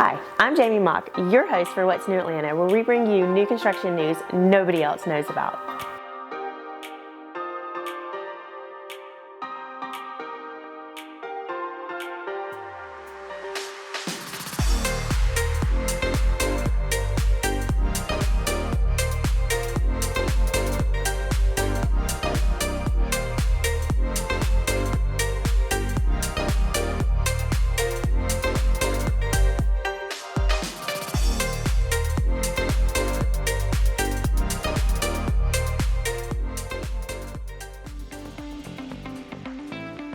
Hi, I'm Jamie Mock, your host for What's New Atlanta, where we bring you new construction news nobody else knows about.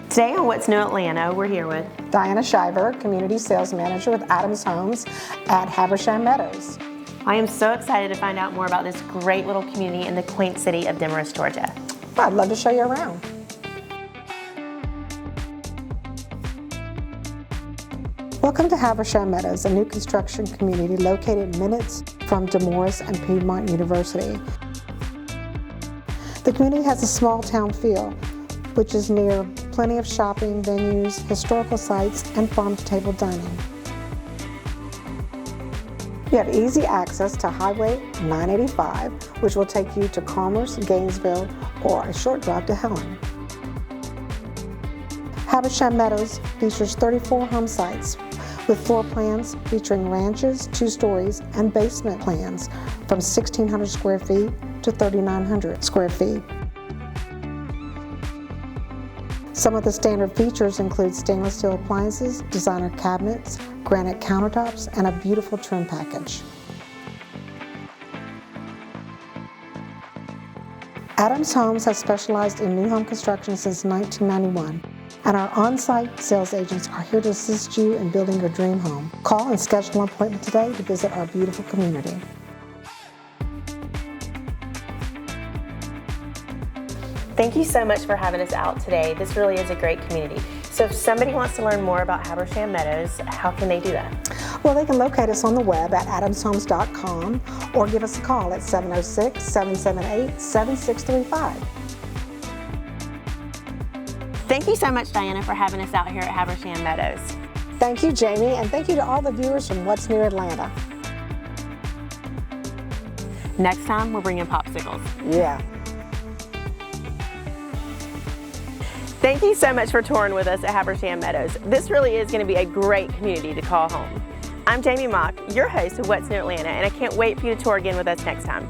Today on What's New Atlanta, we're here with Diana Shiver, Community Sales Manager with Adams Homes at Habersham Meadows. I am so excited to find out more about this great little community in the quaint city of Demorest, Georgia. Well, I'd love to show you around. Welcome to Habersham Meadows, a new construction community located minutes from Demorest and Piedmont University. The community has a small town feel, which is near plenty of shopping, venues, historical sites, and farm-to-table dining. You have easy access to Highway 985, which will take you to Commerce, Gainesville, or a short drive to Helen. Habersham Meadows features 34 home sites with floor plans featuring ranches, 2 stories, and basement plans from 1,600 square feet to 3,900 square feet. Some of the standard features include stainless steel appliances, designer cabinets, granite countertops, and a beautiful trim package. Adams Homes has specialized in new home construction since 1991, and our on-site sales agents are here to assist you in building your dream home. Call and schedule an appointment today to visit our beautiful community. Thank you so much for having us out today. This really is a great community. So if somebody wants to learn more about Habersham Meadows, how can they do that? Well, they can locate us on the web at adamshomes.com or give us a call at 706-778-7635. Thank you so much, Diana, for having us out here at Habersham Meadows. Thank you, Jamie, and thank you to all the viewers from What's New Atlanta. Next time, we're bringing popsicles. Yeah. Thank you so much for touring with us at Habersham Meadows. This really is going to be a great community to call home. I'm Jamie Mock, your host of What's New Atlanta, and I can't wait for you to tour again with us next time.